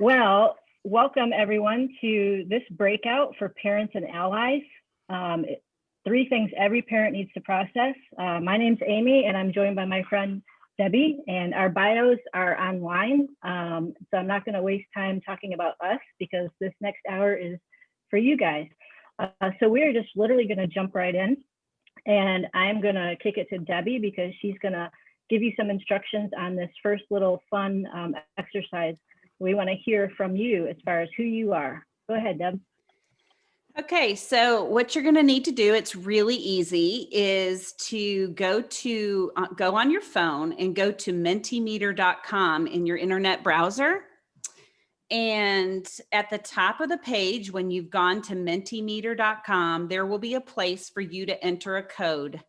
Well, welcome everyone to this breakout for parents and allies. 3 things every parent needs to process. My name's Amy, and I'm joined by my friend Debbie, and our bios are online. So I'm not going to waste time talking about us because this next hour is for you guys. So we're just literally going to jump right in, and I'm going to kick it to Debbie because she's going to give you some instructions on this first little fun exercise. We want to hear from you as far as who you are. Go ahead, Deb. Okay, so what you're going to need to do, it's really easy, is to go on your phone and go to mentimeter.com in your internet browser. And at the top of the page, when you've gone to mentimeter.com, there will be a place for you to enter a code.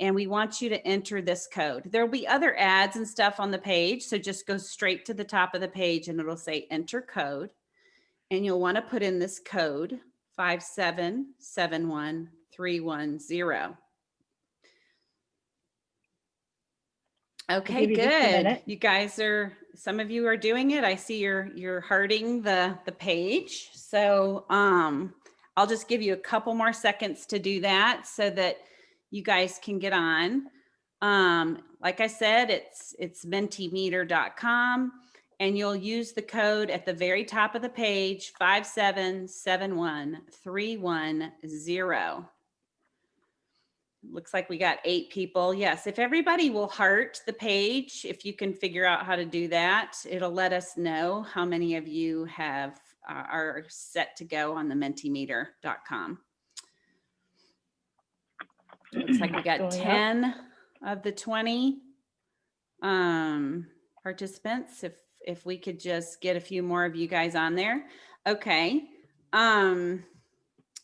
And we want you to enter this code. There'll be other ads and stuff on the page. So just go straight to the top of the page and it'll say enter code. And you'll want to put in this code 5771310. Okay, good. You guys some of you are doing it. I see you're hearting the page. So I'll just give you a couple more seconds to do that so that you guys can get on. Like I said, it's mentimeter.com, and you'll use the code at the very top of the page, 5771310. Looks like we got 8 people. Yes, if everybody will heart the page, if you can figure out how to do that, it'll let us know how many of you are set to go on the mentimeter.com. Looks like we got 10 of the 20 participants. If we could just get a few more of you guys on there. Okay. And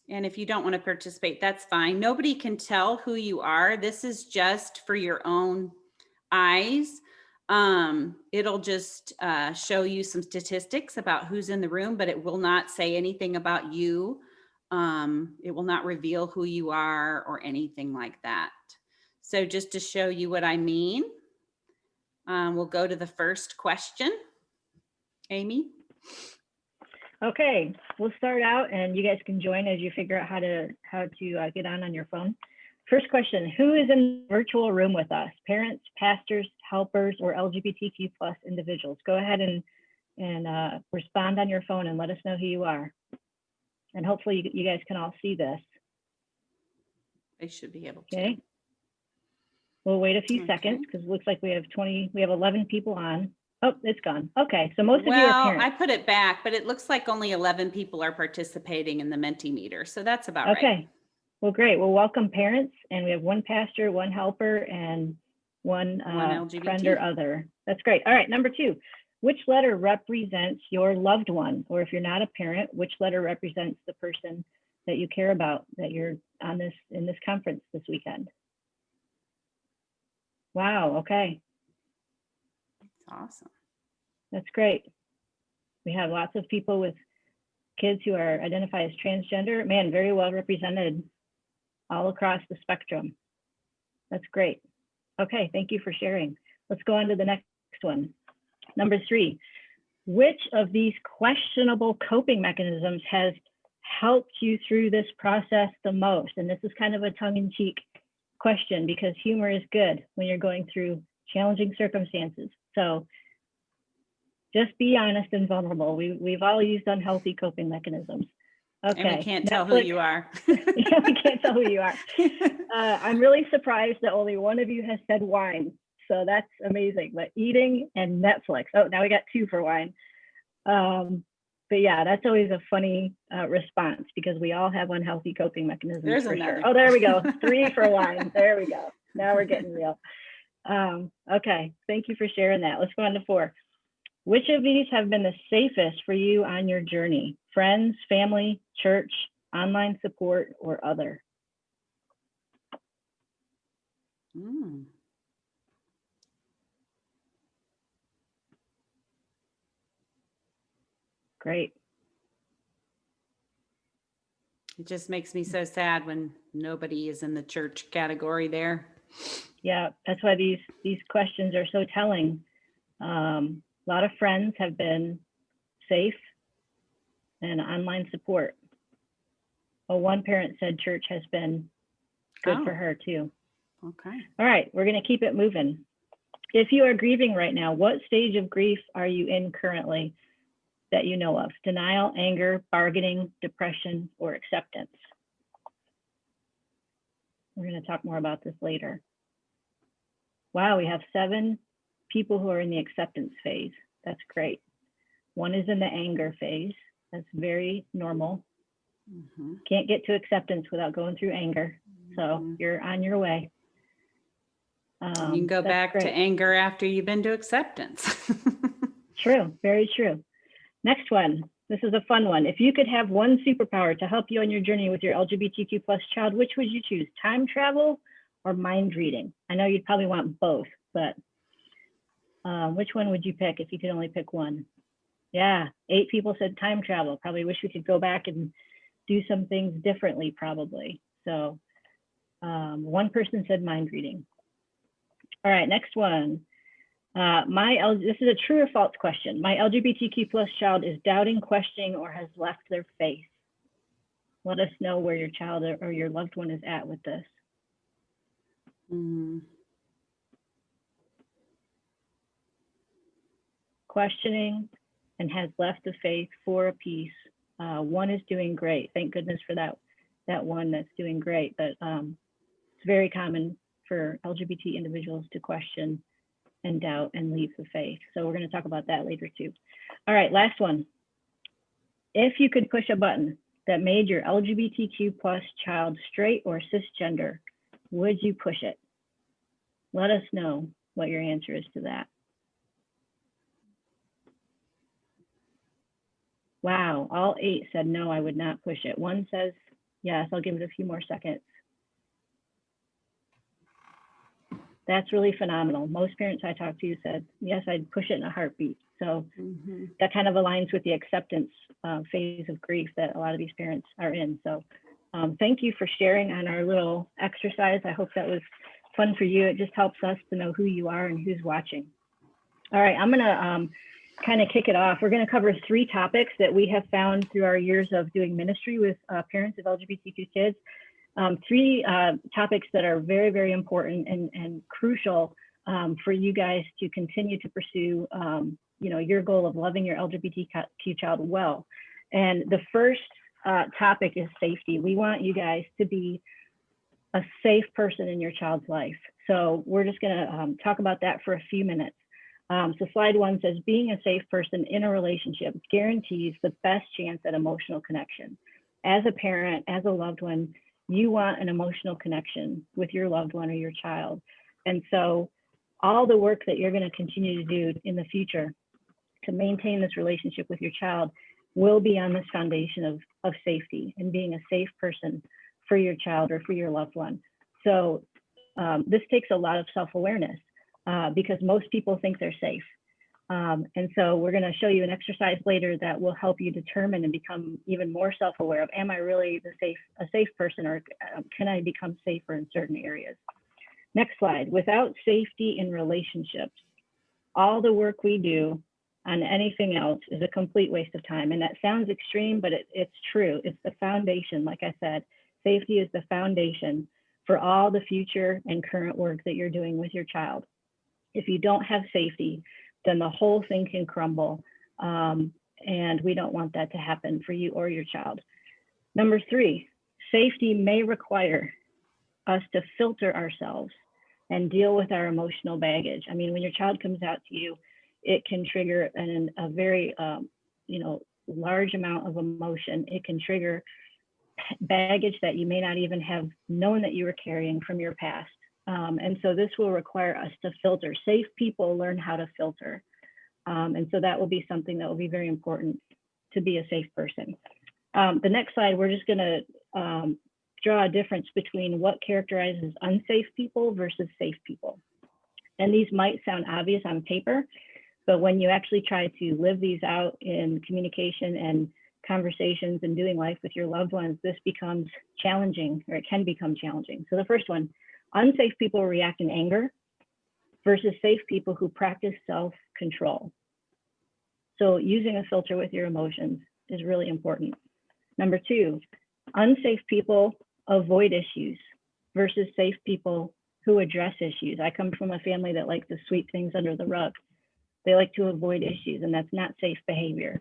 if you don't want to participate, that's fine. Nobody can tell who you are. This is just for your own eyes. It'll just show you some statistics about who's in the room, but it will not say anything about you. It will not reveal who you are or anything like that. So just to show you what I mean, we'll go to the first question. Amy? Okay, we'll start out and you guys can join as you figure out how to get on your phone. First question, who is in the virtual room with us? Parents, pastors, helpers, or LGBTQ+ individuals? Go ahead and respond on your phone and let us know who you are. And hopefully you guys can all see this. They should be able to. Okay. We'll wait a few seconds because it looks like we have 11 people on. Oh, it's gone. Okay, so most of you are parents. I put it back, but it looks like only 11 people are participating in the Mentimeter. So that's about right. Okay, well, great. Well, welcome parents. And we have 1 pastor, 1 helper, and one friend or other. That's great. All right, number 2. Which letter represents your loved one? Or if you're not a parent, which letter represents the person that you care about that you're in this conference this weekend? Wow, okay. That's awesome. That's great. We have lots of people with kids who are identified as transgender. Man, very well represented all across the spectrum. That's great. Okay, thank you for sharing. Let's go on to the next one. Number 3, which of these questionable coping mechanisms has helped you through this process the most? And this is kind of a tongue-in-cheek question because humor is good when you're going through challenging circumstances. So just be honest and vulnerable. We've all used unhealthy coping mechanisms. Okay. And we can't tell who you are. Yeah, we can't tell who you are. I'm really surprised that only one of you has said wine. So that's amazing. But eating and Netflix. Oh, now we got 2 for wine. But yeah, that's always a funny response because we all have unhealthy coping mechanisms. There's another. Sure. Oh, there we go. 3 for wine. There we go. Now we're getting real. Okay, thank you for sharing that. Let's go on to 4. Which of these have been the safest for you on your journey? Friends, family, church, online support, or other? Great. It just makes me so sad when nobody is in the church category there. Yeah, that's why these questions are so telling. A lot of friends have been safe, and online support. Well, one parent said church has been good for her too. Okay. All right, we're going to keep it moving. If you are grieving right now, what stage of grief are you in currently that you know of? Denial, anger, bargaining, depression, or acceptance? We're going to talk more about this later. Wow, we have 7 people who are in the acceptance phase. That's great. 1 is in the anger phase. That's very normal. Can't get to acceptance without going through anger. So you're on your way. You can go back to anger after you've been to acceptance. True, very true. Next one. This is a fun one. If you could have one superpower to help you on your journey with your LGBTQ+ child, which would you choose? Time travel or mind reading? I know you'd probably want both, but which one would you pick if you could only pick one? Yeah, 8 people said time travel. Probably wish we could go back and do some things differently, probably. So 1 person said mind reading. All right, next one. This is a true or false question. My LGBTQ+ child is doubting, questioning, or has left their faith. Let us know where your child or your loved one is at with this. Questioning and has left the faith, 4 apiece. 1 is doing great. Thank goodness for that one that's doing great. But it's very common for LGBT individuals to question and doubt and leave the faith. So we're going to talk about that later too. All right, last one. If you could push a button that made your LGBTQ+ child straight or cisgender, would you push it? Let us know what your answer is to that. Wow, all 8 said no, I would not push it. 1 says yes, I'll give it a few more seconds. That's really phenomenal. Most parents I talked to said, yes, I'd push it in a heartbeat. So that kind of aligns with the acceptance phase of grief that a lot of these parents are in. So thank you for sharing on our little exercise. I hope that was fun for you. It just helps us to know who you are and who's watching. All right, I'm gonna kind of kick it off. We're gonna cover 3 topics that we have found through our years of doing ministry with parents of LGBTQ kids. 3 topics that are very, very important and crucial for you guys to continue to pursue, your goal of loving your LGBTQ child well. And the first topic is safety. We want you guys to be a safe person in your child's life. So we're just gonna talk about that for a few minutes. So slide 1 says, being a safe person in a relationship guarantees the best chance at emotional connection. As a parent, as a loved one, you want an emotional connection with your loved one or your child. And so all the work that you're going to continue to do in the future to maintain this relationship with your child will be on this foundation of safety and being a safe person for your child or for your loved one. So this takes a lot of self-awareness because most people think they're safe. And so we're going to show you an exercise later that will help you determine and become even more self-aware of, am I really a safe person, or can I become safer in certain areas? Next slide. Without safety in relationships, all the work we do on anything else is a complete waste of time. And that sounds extreme, but it's true. It's the foundation. Like I said, safety is the foundation for all the future and current work that you're doing with your child. If you don't have safety, then the whole thing can crumble. And we don't want that to happen for you or your child. Number 3, safety may require us to filter ourselves and deal with our emotional baggage. I mean, when your child comes out to you, it can trigger a very, large amount of emotion. It can trigger baggage that you may not even have known that you were carrying from your past. And so this will require us to filter. Safe people learn how to filter. And so that will be something that will be very important to be a safe person. The next slide, we're just gonna draw a difference between what characterizes unsafe people versus safe people. And these might sound obvious on paper, but when you actually try to live these out in communication and conversations and doing life with your loved ones, this becomes challenging, or it can become challenging. So the first one, unsafe people react in anger versus safe people who practice self-control. So using a filter with your emotions is really important. Number 2, unsafe people avoid issues versus safe people who address issues. I come from a family that likes to sweep things under the rug. They like to avoid issues, and that's not safe behavior.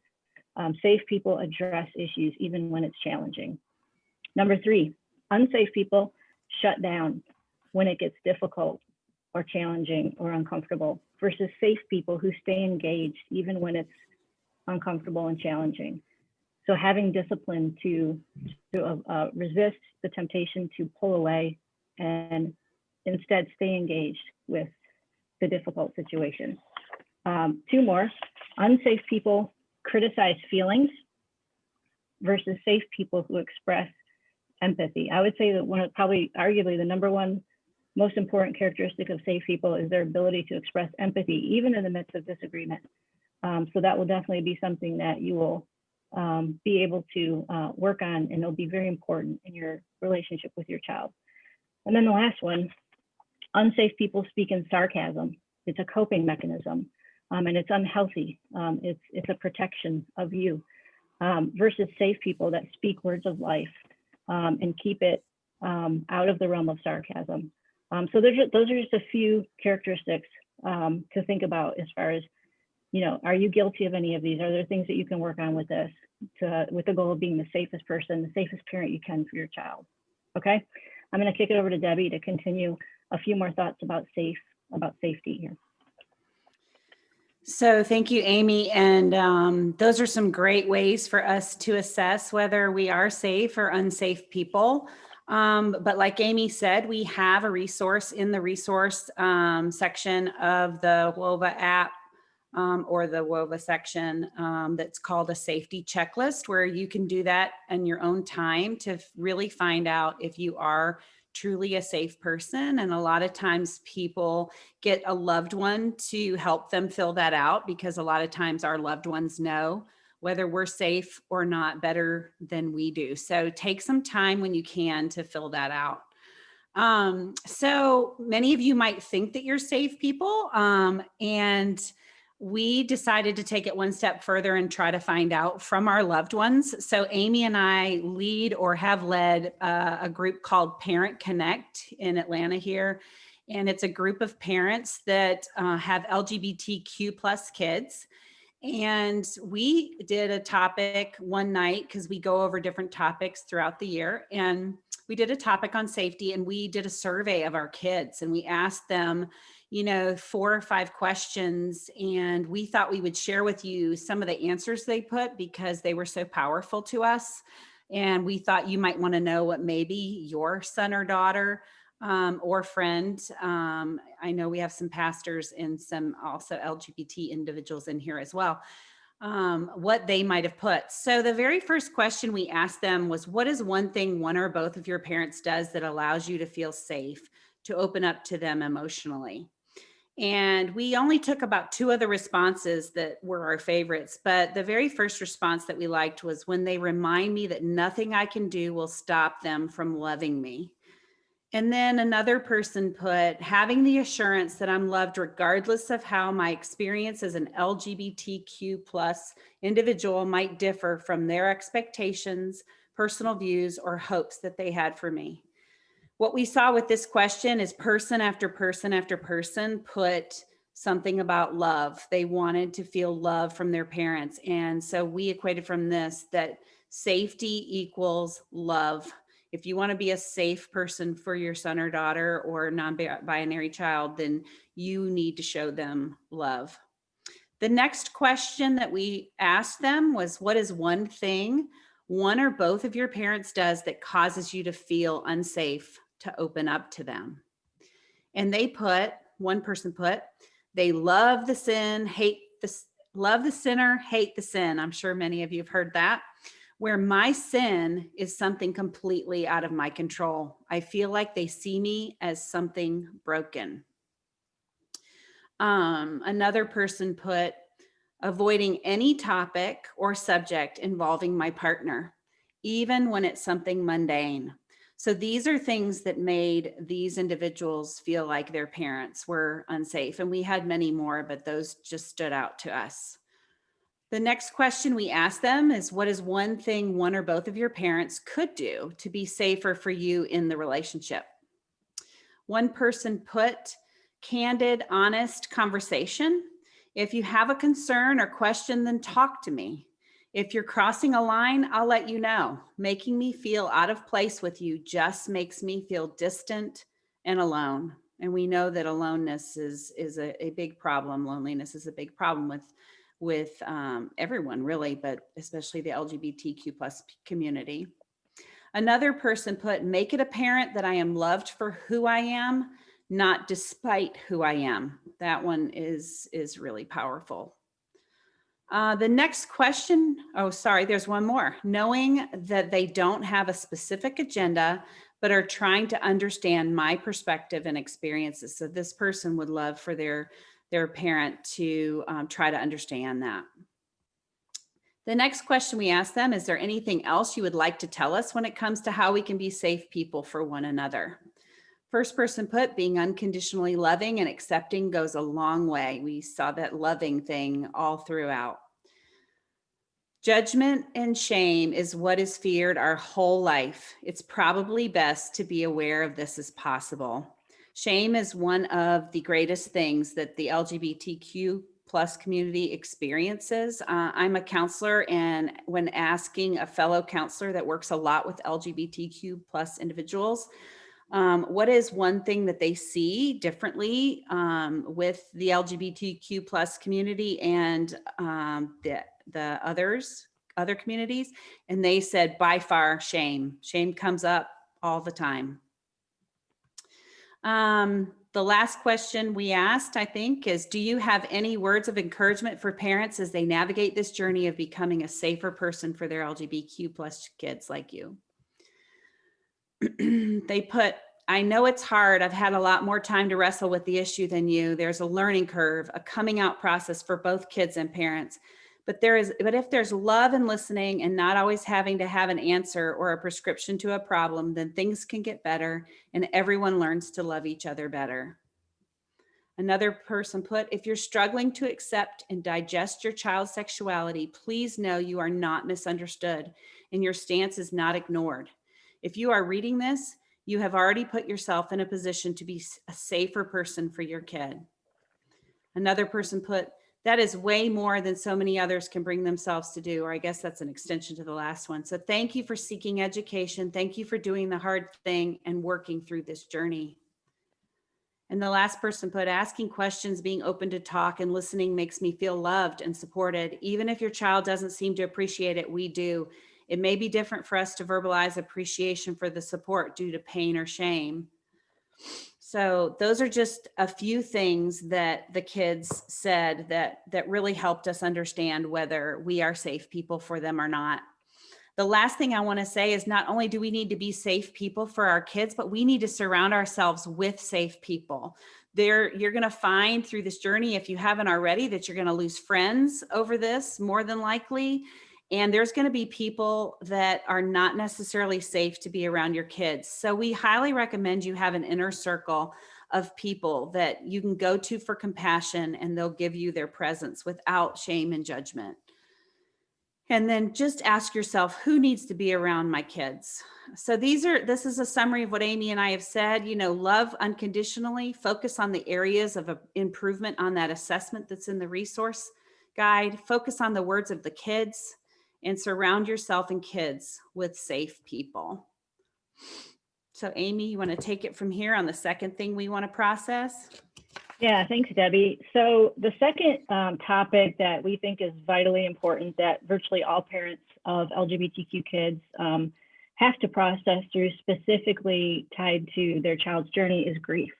Safe people address issues even when it's challenging. Number 3, unsafe people shut down when it gets difficult or challenging or uncomfortable versus safe people who stay engaged even when it's uncomfortable and challenging. So having discipline to resist the temptation to pull away and instead stay engaged with the difficult situation. 2 more, unsafe people criticize feelings versus safe people who express empathy. I would say that one of probably arguably the number one most important characteristic of safe people is their ability to express empathy, even in the midst of disagreement. So that will definitely be something that you will be able to work on, and it'll be very important in your relationship with your child. And then the last one, unsafe people speak in sarcasm. It's a coping mechanism, and it's unhealthy. It's a protection of you versus safe people that speak words of life and keep it out of the realm of sarcasm. So those are just a few characteristics to think about as far as, are you guilty of any of these? Are there things that you can work on with this with the goal of being the safest person, the safest parent you can for your child? Okay, I'm going to kick it over to Debbie to continue a few more thoughts about safety here. So thank you, Amy. And those are some great ways for us to assess whether we are safe or unsafe people. But like Amy said, we have a resource in the resource section of the WOVA app or the WOVA section that's called a safety checklist, where you can do that in your own time to really find out if you are truly a safe person. And a lot of times people get a loved one to help them fill that out, because a lot of times our loved ones know whether we're safe or not better than we do. So take some time when you can to fill that out. So many of you might think that you're safe people, and we decided to take it one step further and try to find out from our loved ones. So Amy and I lead or have led a group called Parent Connect in Atlanta here. And it's a group of parents that have LGBTQ plus kids. And we did a topic one night, because we go over different topics throughout the year. And we did a topic on safety, and we did a survey of our kids, and we asked them, 4 or 5 questions. And we thought we would share with you some of the answers they put, because they were so powerful to us. And we thought you might want to know what maybe your son or daughter or friend, I know we have some pastors and some also LGBT individuals in here as well, what they might have put. So the very first question we asked them was, what is one thing one or both of your parents does that allows you to feel safe to open up to them emotionally? And we only took about 2 of the responses that were our favorites. But the very first response that we liked was, when they remind me that nothing I can do will stop them from loving me. And then another person put, having the assurance that I'm loved regardless of how my experience as an LGBTQ plus individual might differ from their expectations, personal views, or hopes that they had for me. What we saw with this question is person after person after person put something about love. They wanted to feel love from their parents. And so we equated from this that safety equals love. If you want to be a safe person for your son or daughter or non-binary child, then you need to show them love. The next question that we asked them was, what is one thing one or both of your parents does that causes you to feel unsafe to open up to them? And one person put, they love the sin, love the sinner, hate the sin. I'm sure many of you have heard that. Where my sin is something completely out of my control. I feel like they see me as something broken. Another person put, avoiding any topic or subject involving my partner, even when it's something mundane. So these are things that made these individuals feel like their parents were unsafe. And we had many more, but those just stood out to us. The next question we ask them is, what is one thing one or both of your parents could do to be safer for you in the relationship? One person put, candid, honest conversation. If you have a concern or question, then talk to me. If you're crossing a line, I'll let you know. Making me feel out of place with you just makes me feel distant and alone. And we know that aloneness is a big problem. Loneliness is a big problem with everyone, really, but especially the LGBTQ plus community. Another person put, make it apparent that I am loved for who I am, not despite who I am. That one is really powerful. The next question, there's one more. Knowing that they don't have a specific agenda, but are trying to understand my perspective and experiences. So this person would love for their parent to try to understand that. The next question we ask them, is there anything else you would like to tell us when it comes to how we can be safe people for one another? First person put, being unconditionally loving and accepting goes a long way. We saw that loving thing all throughout. Judgment and shame is what is feared our whole life. It's probably best to be aware of this as possible. Shame is one of the greatest things that the LGBTQ plus community experiences. I'm a counselor, and when asking a fellow counselor that works a lot with LGBTQ plus individuals, what is one thing that they see differently with the LGBTQ plus community and the other communities? And they said, by far, shame. Shame comes up all the time. The last question we asked, I think, is, do you have any words of encouragement for parents as they navigate this journey of becoming a safer person for their LGBTQ plus kids like you? They put, I know it's hard. I've had a lot more time to wrestle with the issue than you. There's a learning curve, a coming out process for both kids and parents. But if there's love and listening and not always having to have an answer or a prescription to a problem, then things can get better and everyone learns to love each other better. Another person put, if you're struggling to accept and digest your child's sexuality, please know you are not misunderstood and your stance is not ignored. If you are reading this, you have already put yourself in a position to be a safer person for your kid. Another person put, that is way more than so many others can bring themselves to do, or I guess that's an extension to the last one. So thank you for seeking education. Thank you for doing the hard thing and working through this journey. And the last person put, asking questions, being open to talk and listening makes me feel loved and supported. Even if your child doesn't seem to appreciate it, we do. It may be different for us to verbalize appreciation for the support due to pain or shame. So those are just a few things that the kids said that really helped us understand whether we are safe people for them or not. The last thing I want to say is not only do we need to be safe people for our kids, but we need to surround ourselves with safe people. You're going to find through this journey, if you haven't already, that you're going to lose friends over this, more than likely. And there's going to be people that are not necessarily safe to be around your kids. So we highly recommend you have an inner circle of people that you can go to for compassion, and they'll give you their presence without shame and judgment. And then just ask yourself, who needs to be around my kids? So this is a summary of what Amy and I have said. Love unconditionally, focus on the areas of improvement on that assessment that's in the resource guide, focus on the words of the kids, and surround yourself and kids with safe people. So Amy, you want to take it from here on the second thing we want to process? Yeah, thanks, Debbie. So the second topic that we think is vitally important that virtually all parents of LGBTQ kids have to process through, specifically tied to their child's journey, is grief.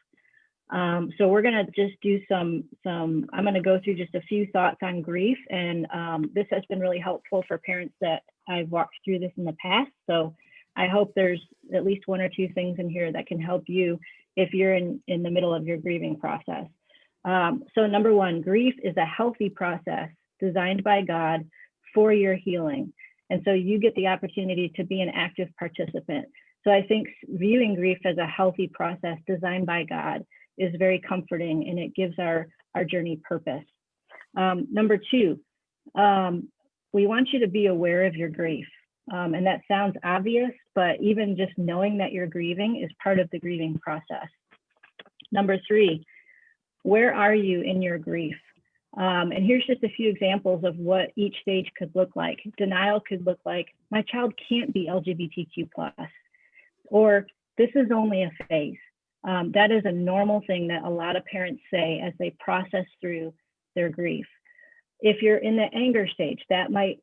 So we're going to just do I'm going to go through just a few thoughts on grief. And this has been really helpful for parents that I've walked through this in the past. So I hope there's at least one or two things in here that can help you if you're in the middle of your grieving process. So number one, grief is a healthy process designed by God for your healing. And so you get the opportunity to be an active participant. So I think viewing grief as a healthy process designed by God is very comforting, and it gives our journey purpose. Number two, we want you to be aware of your grief. And that sounds obvious, but even just knowing that you're grieving is part of the grieving process. Number 3, where are you in your grief? And here's just a few examples of what each stage could look like. Denial could look like, my child can't be LGBTQ+, or this is only a phase. That is a normal thing that a lot of parents say as they process through their grief. If you're in the anger stage, that might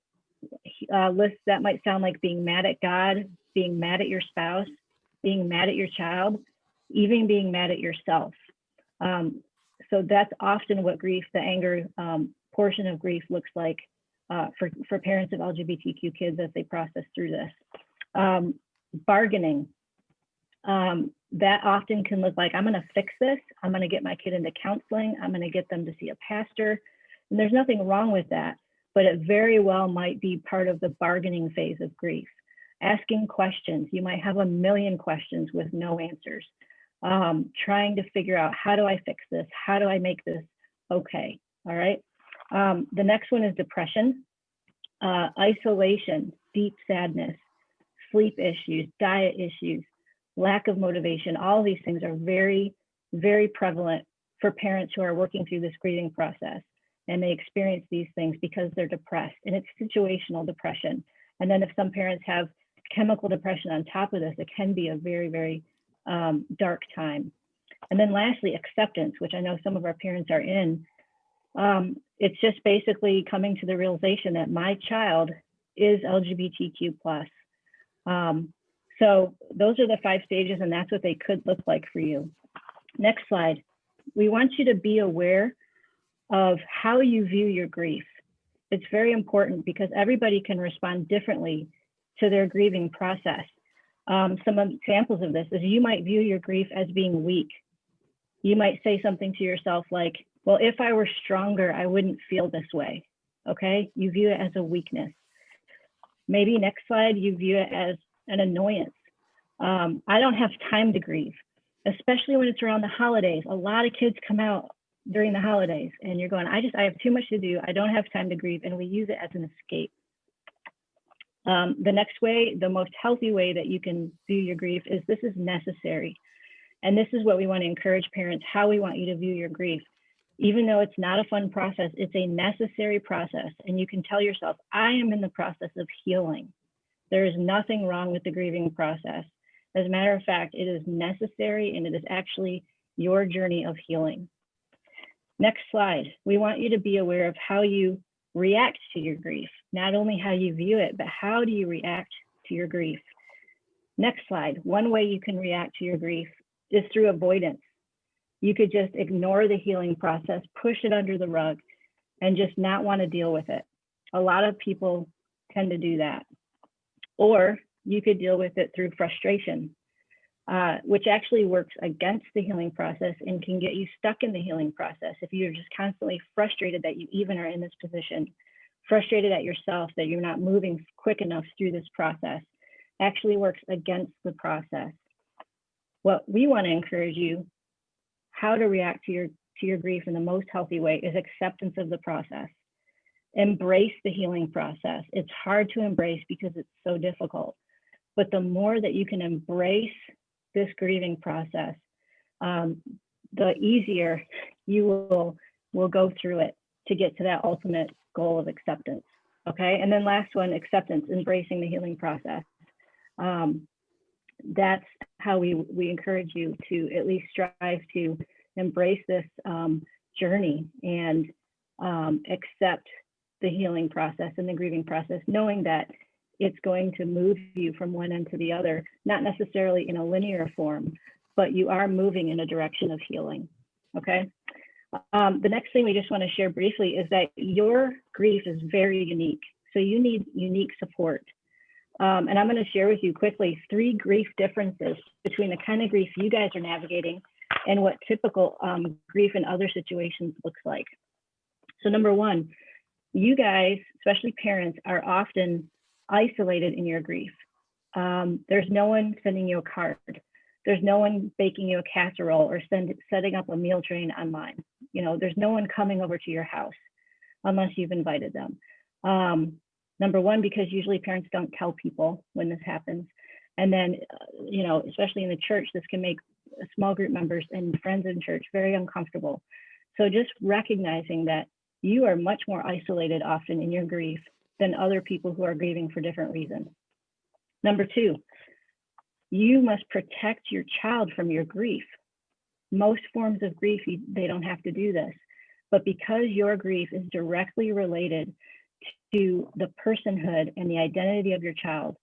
sound like being mad at God, being mad at your spouse, being mad at your child, even being mad at yourself. So that's often what grief, the anger portion of grief looks like for parents of LGBTQ kids as they process through this. Bargaining, that often can look like, I'm gonna fix this, I'm gonna get my kid into counseling, I'm gonna get them to see a pastor. And there's nothing wrong with that, but it very well might be part of the bargaining phase of grief. Asking questions, you might have a million questions with no answers. Trying to figure out, how do I fix this? How do I make this okay? All right. The next one is depression, isolation, deep sadness, sleep issues, diet issues, lack of motivation. All these things are very, very prevalent for parents who are working through this grieving process. And they experience these things because they're depressed, and it's situational depression. And then if some parents have chemical depression on top of this, it can be a very, very dark time. And then lastly, acceptance, which I know some of our parents are in. It's just basically coming to the realization that my child is LGBTQ+. So those are the 5 stages, and that's what they could look like for you. Next slide. We want you to be aware of how you view your grief. It's very important because everybody can respond differently to their grieving process. Some examples of this is you might view your grief as being weak. You might say something to yourself like, well, if I were stronger, I wouldn't feel this way. Okay, you view it as a weakness. Maybe next slide, you view it as an annoyance. I don't have time to grieve, especially when it's around the holidays. A lot of kids come out during the holidays and you're going, I have too much to do. I don't have time to grieve. And we use it as an escape. The next way, the most healthy way that you can view your grief is this is necessary. And this is what we want to encourage parents, how we want you to view your grief. Even though it's not a fun process, it's a necessary process. And you can tell yourself, I am in the process of healing. There is nothing wrong with the grieving process. As a matter of fact, it is necessary and it is actually your journey of healing. Next slide. We want you to be aware of how you react to your grief, not only how you view it, but how do you react to your grief? Next slide. One way you can react to your grief is through avoidance. You could just ignore the healing process, push it under the rug, and just not want to deal with it. A lot of people tend to do that. Or you could deal with it through frustration, which actually works against the healing process and can get you stuck in the healing process. If you're just constantly frustrated that you even are in this position, frustrated at yourself that you're not moving quick enough through this process, actually works against the process. What we want to encourage you, how to react to your grief in the most healthy way, is acceptance of the process. Embrace the healing process. It's hard to embrace because it's so difficult. But the more that you can embrace this grieving process, the easier you will go through it to get to that ultimate goal of acceptance. Okay, and then last one, acceptance, embracing the healing process. That's how we encourage you to at least strive to embrace this journey and accept the healing process and the grieving process, knowing that it's going to move you from one end to the other, not necessarily in a linear form, but you are moving in a direction of healing. Okay. The next thing we just want to share briefly is that your grief is very unique. So you need unique support. And I'm going to share with you quickly 3 grief differences between the kind of grief you guys are navigating and what typical grief in other situations looks like. So number 1, you guys, especially parents, are often isolated in your grief. There's no one sending you a card. There's no one baking you a casserole or setting up a meal train online. You know, there's no one coming over to your house unless you've invited them. Number one, because usually parents don't tell people when this happens. And then, you know, especially in the church, this can make small group members and friends in church very uncomfortable. So just recognizing that you are much more isolated often in your grief than other people who are grieving for different reasons. Number two, you must protect your child from your grief. Most forms of grief, they don't have to do this, but because your grief is directly related to the personhood and the identity of your child,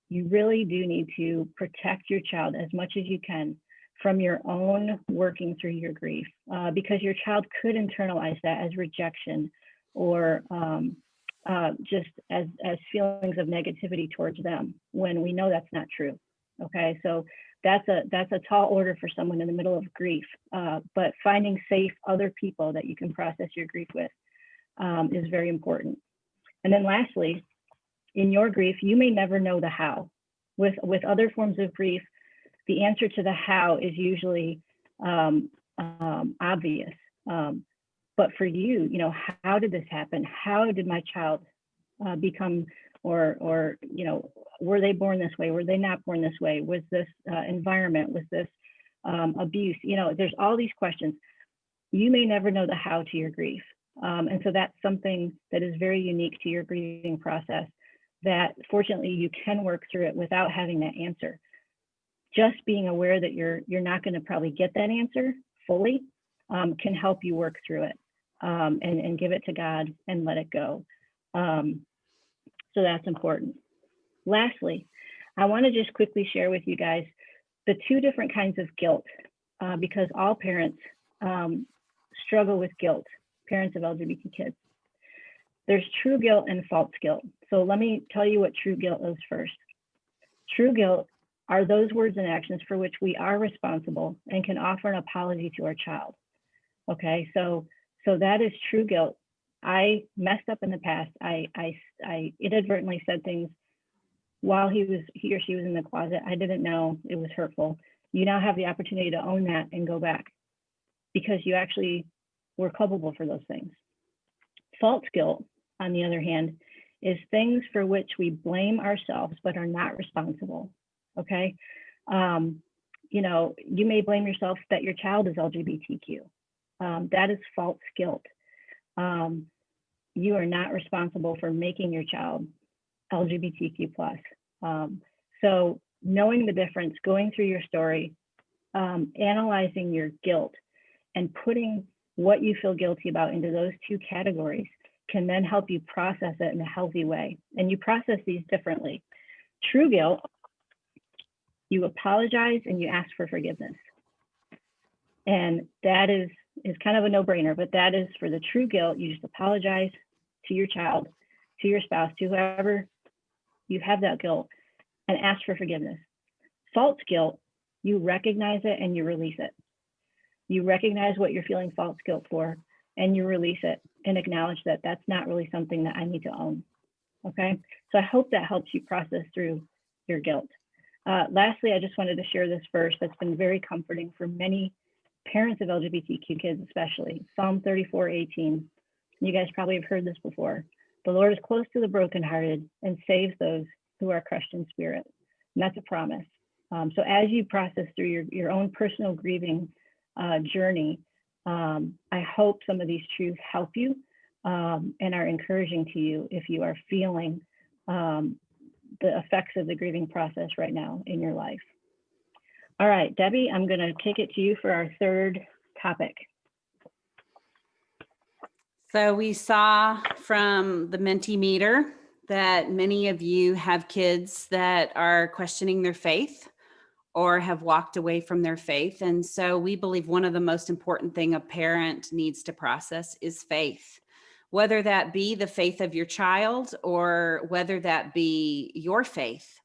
you really do need to protect your child as much as you can from your own working through your grief, because your child could internalize that as rejection or just as feelings of negativity towards them when we know that's not true. Okay, so that's a tall order for someone in the middle of grief, but finding safe other people that you can process your grief with is very important. And then lastly, in your grief, you may never know the how. With other forms of grief, the answer to the how is usually obvious. But for you, you know, how did this happen? How did my child become, or you know, were they born this way? Were they not born this way? Was this environment? Was this abuse? You know, there's all these questions. You may never know the how to your grief. And so that's something that is very unique to your grieving process, that fortunately you can work through it without having that answer. Just being aware that you're not going to probably get that answer fully can help you work through it and give it to God and let it go. So that's important. Lastly, I want to just quickly share with you guys the two different kinds of guilt, because all parents struggle with guilt, parents of LGBT kids. There's true guilt and false guilt. So let me tell you what true guilt is first. True guilt are those words and actions for which we are responsible and can offer an apology to our child. Okay, so that is true guilt. I messed up in the past. I inadvertently said things while he or she was in the closet. I didn't know it was hurtful. You now have the opportunity to own that and go back because you actually were culpable for those things. False guilt, on the other hand, is things for which we blame ourselves but are not responsible. Okay, you know, you may blame yourself that your child is LGBTQ. That is false guilt. You are not responsible for making your child LGBTQ plus. So knowing the difference, going through your story, analyzing your guilt, and putting what you feel guilty about into those two categories can then help you process it in a healthy way. And you process these differently. True guilt, you apologize and you ask for forgiveness. And that is kind of a no-brainer, but that is for the true guilt. You just apologize to your child, to your spouse, to whoever you have that guilt, and ask for forgiveness. False guilt, you recognize it and you release it. You recognize what you're feeling false guilt for, and you release it and acknowledge that that's not really something that I need to own. Okay, so I hope that helps you process through your guilt. Lastly, I just wanted to share this verse that's been very comforting for many parents of LGBTQ kids, especially Psalm 34:18. You guys probably have heard this before. The Lord is close to the brokenhearted and saves those who are crushed in spirit. And that's a promise. So as you process through your own personal grieving journey, I hope some of these truths help you and are encouraging to you if you are feeling the effects of the grieving process right now in your life. All right, Debbie, I'm going to kick it to you for our third topic. So we saw from the Mentimeter that many of you have kids that are questioning their faith or have walked away from their faith. And so we believe one of the most important thing a parent needs to process is faith, whether that be the faith of your child or whether that be your faith.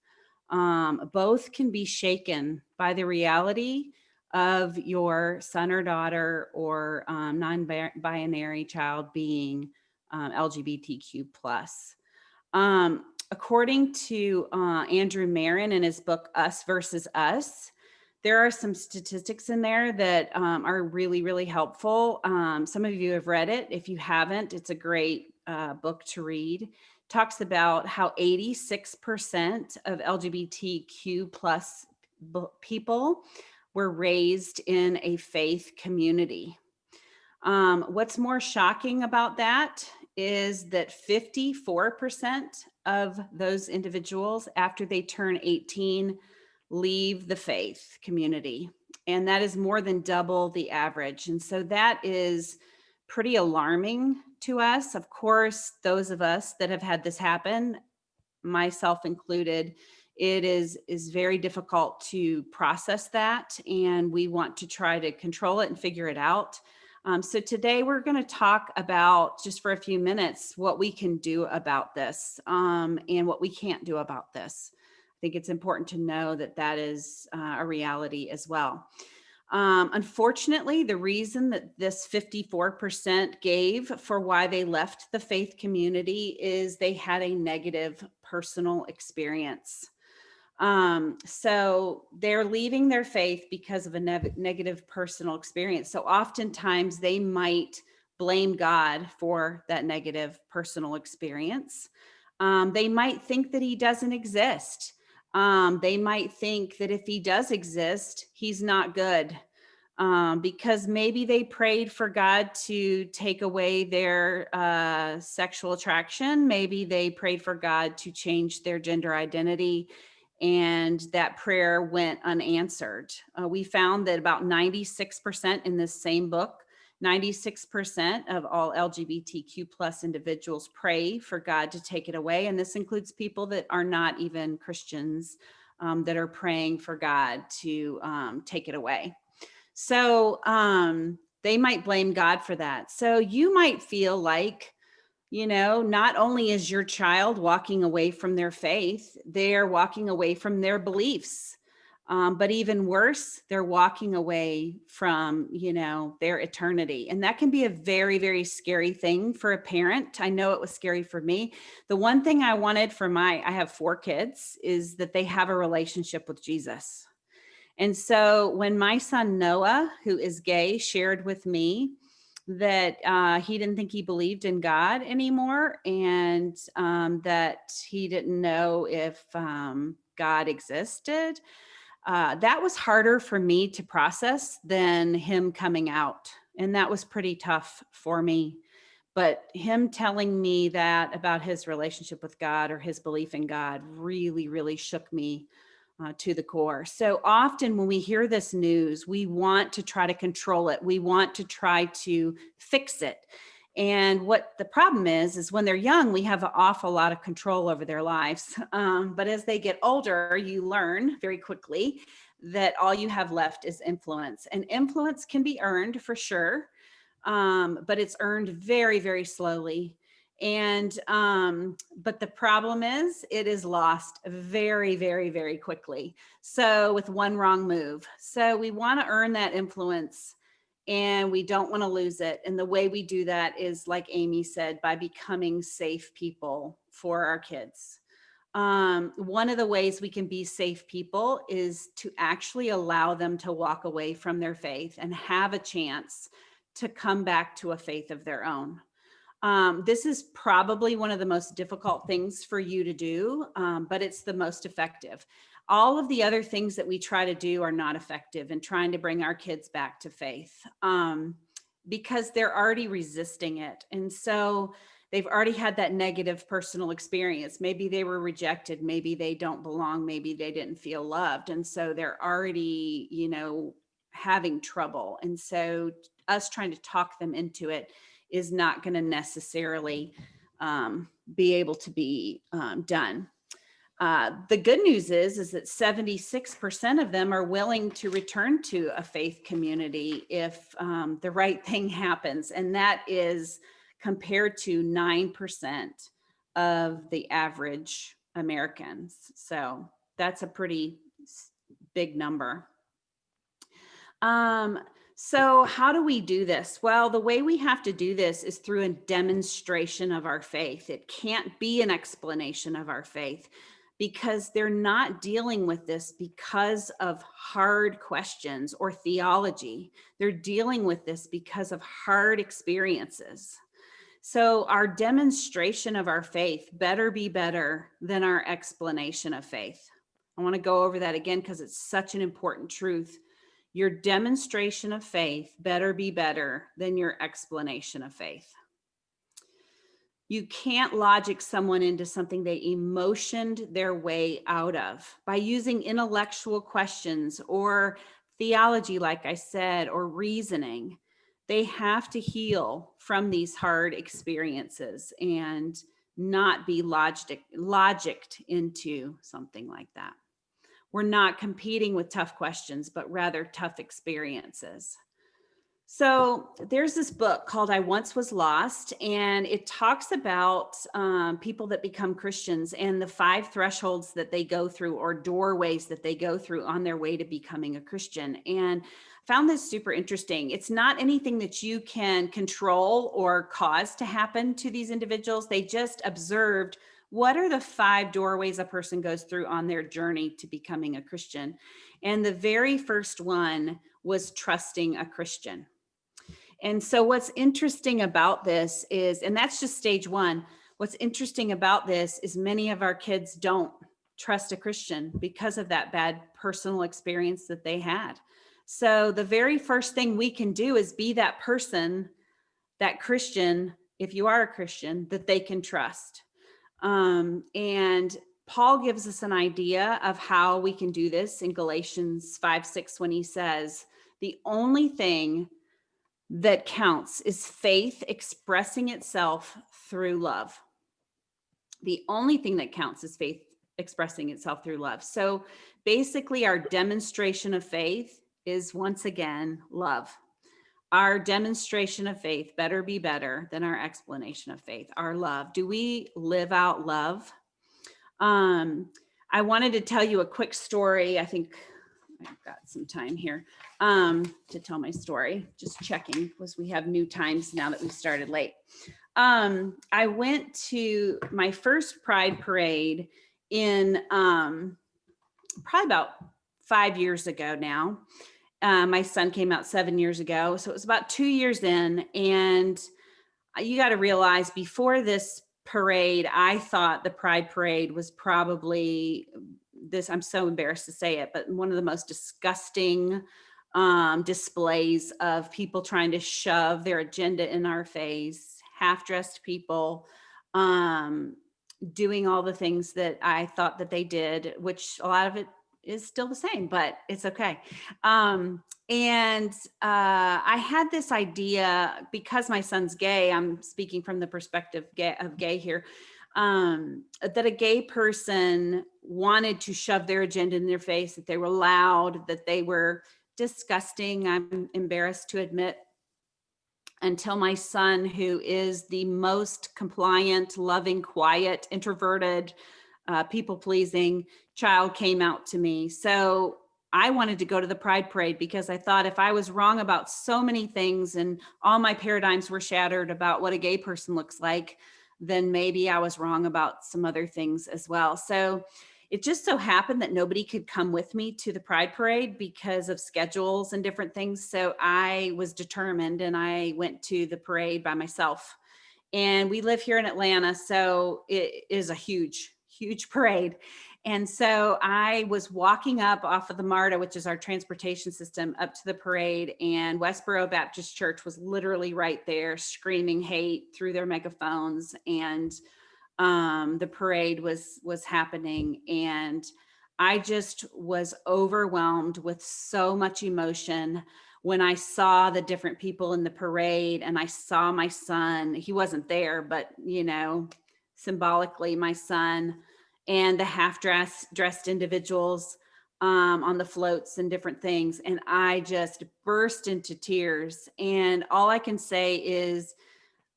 Both can be shaken by the reality of your son or daughter or non-binary child being LGBTQ plus. According to Andrew Marin in his book, Us versus Us, there are some statistics in there that are really, really helpful. Some of you have read it. If you haven't, it's a great book to read. talks about how 86% of LGBTQ plus people were raised in a faith community. What's more shocking about that is that 54% of those individuals, after they turn 18, leave the faith community. And that is more than double the average. And so that is pretty alarming to us. Of course, those of us that have had this happen, myself included, it is very difficult to process that. And we want to try to control it and figure it out. So today we're going to talk about, just for a few minutes, what we can do about this and what we can't do about this. I think it's important to know that that is a reality as well. Unfortunately, the reason that this 54% gave for why they left the faith community is they had a negative personal experience. So they're leaving their faith because of a negative personal experience. So oftentimes they might blame God for that negative personal experience. They might think that he doesn't exist. They might think that if he does exist, he's not good. Because maybe they prayed for God to take away their sexual attraction. Maybe they prayed for God to change their gender identity, and that prayer went unanswered. We found that about 96% in this same book, 96% of all LGBTQ plus individuals pray for God to take it away. And this includes people that are not even Christians that are praying for God to take it away. So they might blame God for that. So you might feel like, not only is your child walking away from their faith, they're walking away from their beliefs. But even worse, they're walking away from, their eternity. And that can be a very, very scary thing for a parent. I know it was scary for me. The one thing I wanted for I have 4 kids, is that they have a relationship with Jesus. And so when my son Noah, who is gay, shared with me that he didn't think he believed in God anymore, and that he didn't know if God existed, that was harder for me to process than him coming out. And that was pretty tough for me. But him telling me that about his relationship with God or his belief in God really, really shook me to the core. So often when we hear this news, we want to try to control it. We want to try to fix it. And what the problem is when they're young, we have an awful lot of control over their lives. But as they get older, you learn very quickly that all you have left is influence. And influence can be earned for sure, but it's earned very, very slowly. And, but the problem is it is lost very, very, very quickly. So with one wrong move. So we want to earn that influence and we don't want to lose it. And the way we do that is, like Amy said, by becoming safe people for our kids. One of the ways we can be safe people is to actually allow them to walk away from their faith and have a chance to come back to a faith of their own. This is probably one of the most difficult things for you to do, but it's the most effective. All of the other things that we try to do are not effective in trying to bring our kids back to faith, because they're already resisting it. And so they've already had that negative personal experience. Maybe they were rejected. Maybe they don't belong. Maybe they didn't feel loved. And so they're already, having trouble. And so us trying to talk them into it is not going to necessarily be able to be done. The good news is that 76% of them are willing to return to a faith community if the right thing happens. And that is compared to 9% of the average Americans. So that's a pretty big number. So how do we do this? Well, the way we have to do this is through a demonstration of our faith. It can't be an explanation of our faith, because they're not dealing with this because of hard questions or theology. They're dealing with this because of hard experiences. So our demonstration of our faith better be better than our explanation of faith. I want to go over that again because it's such an important truth. Your demonstration of faith better be better than your explanation of faith. You can't logic someone into something they emotioned their way out of by using intellectual questions or theology, like I said, or reasoning. They have to heal from these hard experiences and not be logicked into something like that. We're not competing with tough questions, but rather tough experiences. So there's this book called I Once Was Lost, and it talks about people that become Christians and the 5 thresholds that they go through, or doorways that they go through on their way to becoming a Christian. And I found this super interesting. It's not anything that you can control or cause to happen to these individuals. They just observed, what are the 5 doorways a person goes through on their journey to becoming a Christian? And the very first one was trusting a Christian. And so what's interesting about this is, and that's just stage 1. What's interesting about this is many of our kids don't trust a Christian because of that bad personal experience that they had. So the very first thing we can do is be that person, that Christian, if you are a Christian, that they can trust. And Paul gives us an idea of how we can do this in Galatians 5:6, when he says, the only thing that counts is faith expressing itself through love. The only thing that counts is faith expressing itself through love. So basically, our demonstration of faith is, once again, love. Our demonstration of faith better be better than our explanation of faith, our love. Do we live out love? I wanted to tell you a quick story. I think I've got some time here to tell my story. Just checking, because we have new times now that we started late. I went to my first Pride parade in probably about 5 years ago now. My son came out 7 years ago, so it was about 2 years in. And you got to realize, before this parade, I thought the Pride parade was probably this, I'm so embarrassed to say it, but one of the most disgusting displays of people trying to shove their agenda in our face, half-dressed people, doing all the things that I thought that they did, which a lot of it is still the same, but it's okay. And I had this idea, because my son's gay, I'm speaking from the perspective of gay here, that a gay person wanted to shove their agenda in their face, that they were loud, that they were disgusting, I'm embarrassed to admit, until my son, who is the most compliant, loving, quiet, introverted, people-pleasing child, came out to me. So I wanted to go to the Pride parade because I thought, if I was wrong about so many things and all my paradigms were shattered about what a gay person looks like, then maybe I was wrong about some other things as well. So it just so happened that nobody could come with me to the Pride parade because of schedules and different things. So I was determined, and I went to the parade by myself. And we live here in Atlanta, so it is a huge, huge parade. And so I was walking up off of the MARTA, which is our transportation system, up to the parade, and Westboro Baptist Church was literally right there, screaming hate through their megaphones. And the parade was happening, and I just was overwhelmed with so much emotion when I saw the different people in the parade, and I saw my son. He wasn't there, but symbolically, my son, and the half-dressed individuals on the floats and different things. And I just burst into tears. And all I can say is,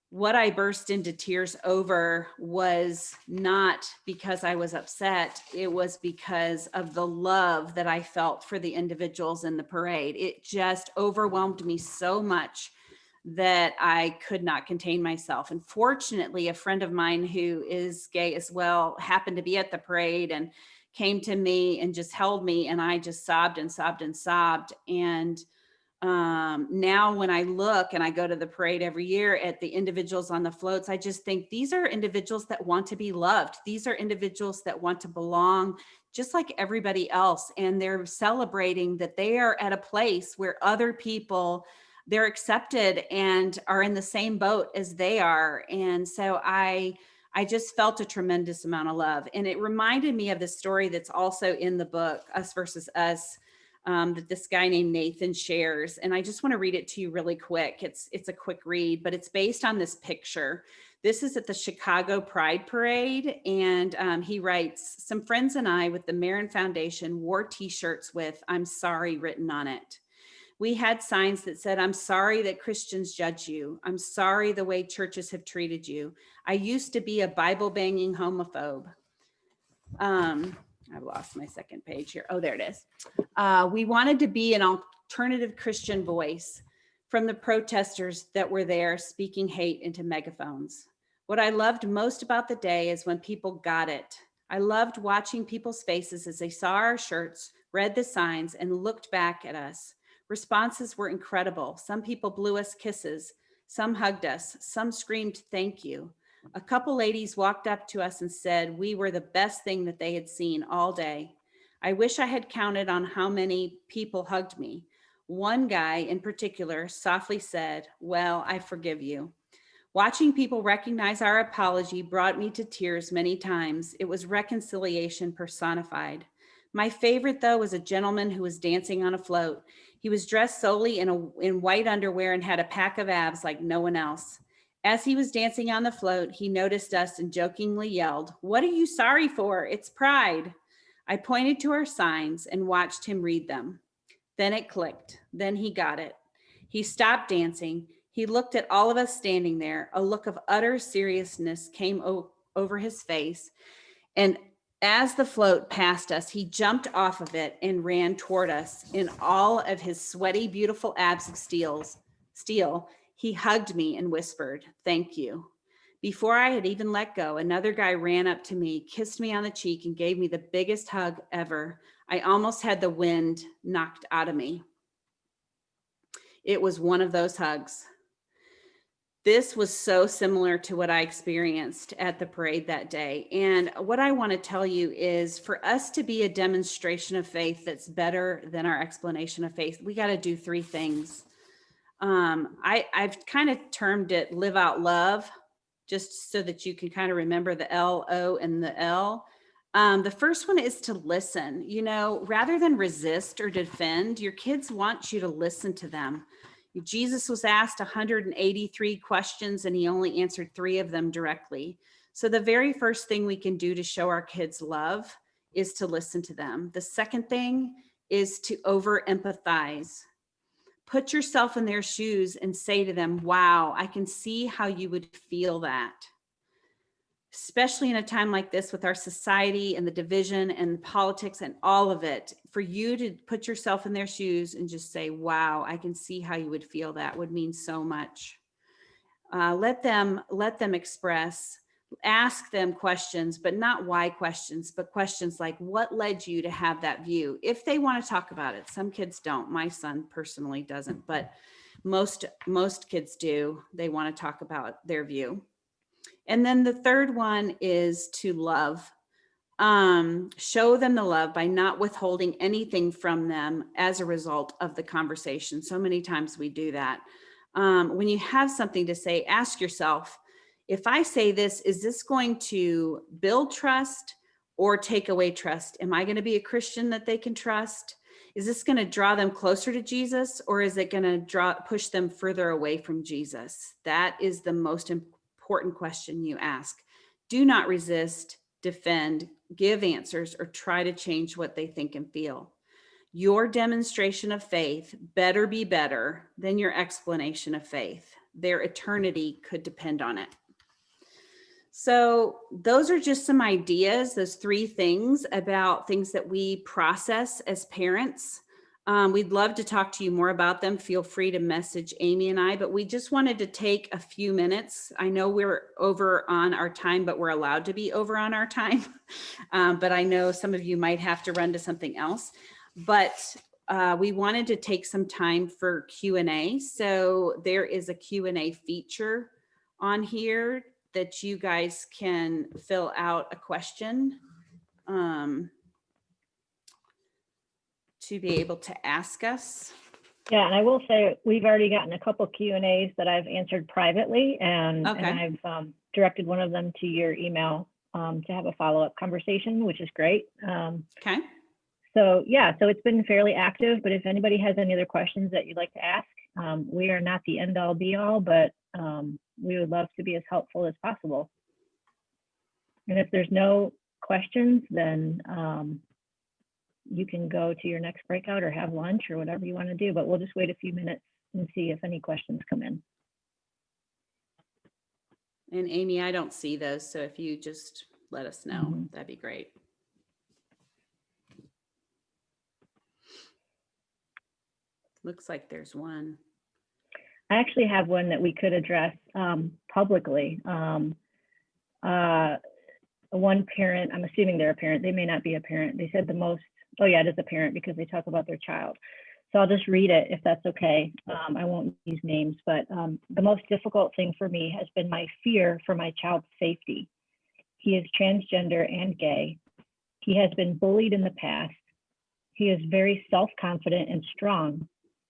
what I burst into tears over was not because I was upset. It was because of the love that I felt for the individuals in the parade. It just overwhelmed me so much that I could not contain myself. And fortunately, a friend of mine who is gay as well happened to be at the parade and came to me and just held me, and I just sobbed and sobbed and sobbed. And Now when I look and I go to the parade every year at the individuals on the floats, I just think these are individuals that want to be loved. These are individuals that want to belong just like everybody else. And they're celebrating that they are at a place where other people, they're accepted and are in the same boat as they are. And so I just felt a tremendous amount of love. And it reminded me of the story that's also in the book, Us Versus Us, that this guy named Nathan shares. And I just want to read it to you really quick. It's a quick read, but it's based on this picture. This is at the Chicago Pride Parade. And he writes, some friends and I with the Marin Foundation wore t-shirts with "I'm sorry" written on it. We had signs that said, "I'm sorry that Christians judge you. I'm sorry the way churches have treated you. I used to be a Bible banging homophobe." I've lost my second page here. Oh, there it is. We wanted to be an alternative Christian voice from the protesters that were there speaking hate into megaphones. What I loved most about the day is when people got it. I loved watching people's faces as they saw our shirts, read the signs, and looked back at us. Responses were incredible. Some people blew us kisses. Some hugged us. Some screamed, "Thank you." A couple ladies walked up to us and said we were the best thing that they had seen all day. I wish I had counted on how many people hugged me. One guy in particular softly said, "Well, I forgive you." Watching people recognize our apology brought me to tears many times. It was reconciliation personified. My favorite, though, was a gentleman who was dancing on a float. He was dressed solely in white underwear and had a pack of abs like no one else. As he was dancing on the float, he noticed us and jokingly yelled, "What are you sorry for? It's Pride." I pointed to our signs and watched him read them. Then it clicked. Then he got it. He stopped dancing. He looked at all of us standing there. A look of utter seriousness came over his face. And as the float passed us, he jumped off of it and ran toward us in all of his sweaty, beautiful abs of steel. He hugged me and whispered, "Thank you." Before I had even let go, another guy ran up to me, kissed me on the cheek, and gave me the biggest hug ever. I almost had the wind knocked out of me. It was one of those hugs. This was so similar to what I experienced at the parade that day. And what I want to tell you is, for us to be a demonstration of faith that's better than our explanation of faith, we got to do three things. I've kind of termed it live out love, just so that you can kind of remember the L, O, and the L. The first one is to listen. You know, rather than resist or defend, your kids want you to listen to them. Jesus was asked 183 questions and he only answered 3 of them directly. So the very first thing we can do to show our kids love is to listen to them. The second thing is to over empathize. Put yourself in their shoes and say to them, "Wow, I can see how you would feel that." Especially in a time like this with our society and the division and politics and all of it, for you to put yourself in their shoes and just say, "Wow, I can see how you would feel that," would mean so much. Let them express, ask them questions, but not why questions, but questions like, what led you to have that view? If they want to talk about it. Some kids don't. My son personally doesn't, but most kids do. They want to talk about their view. And then the third one is to love. Show them the love by not withholding anything from them as a result of the conversation. So many times we do that. When you have something to say, ask yourself, if I say this, is this going to build trust or take away trust? Am I going to be a Christian that they can trust? Is this going to draw them closer to Jesus, or is it going to push them further away from Jesus? That is the most important question you ask. Do not resist, defend, give answers, or try to change what they think and feel. Your demonstration of faith better be better than your explanation of faith. Their eternity could depend on it. So those are just some ideas, those 3 things about things that we process as parents. We'd love to talk to you more about them. Feel free to message Amy and I, but we just wanted to take a few minutes. I know we're over on our time, but we're allowed to be over on our time. But I know some of you might have to run to something else. But we wanted to take some time for Q&A. So there is a Q&A feature on here that you guys can fill out a question to be able to ask us. Yeah, and I will say we've already gotten a couple Q&As that I've answered privately, and I've directed one of them to your email to have a follow-up conversation, which is great. Okay. So yeah, so it's been fairly active, but if anybody has any other questions that you'd like to ask, we are not the end all be all, but we would love to be as helpful as possible. And if there's no questions, then you can go to your next breakout or have lunch or whatever you want to do, but we'll just wait a few minutes and see if any questions come in. And Amy, I don't see those, so if you just let us know, that'd be great. Looks like there's one. I actually have one that we could address publicly. One parent, I'm assuming they're a parent, they may not be a parent. They said the most, oh yeah, it is a parent because they talk about their child. So I'll just read it if that's okay. I won't use names, but the most difficult thing for me has been my fear for my child's safety. He is transgender and gay. He has been bullied in the past. He is very self-confident and strong.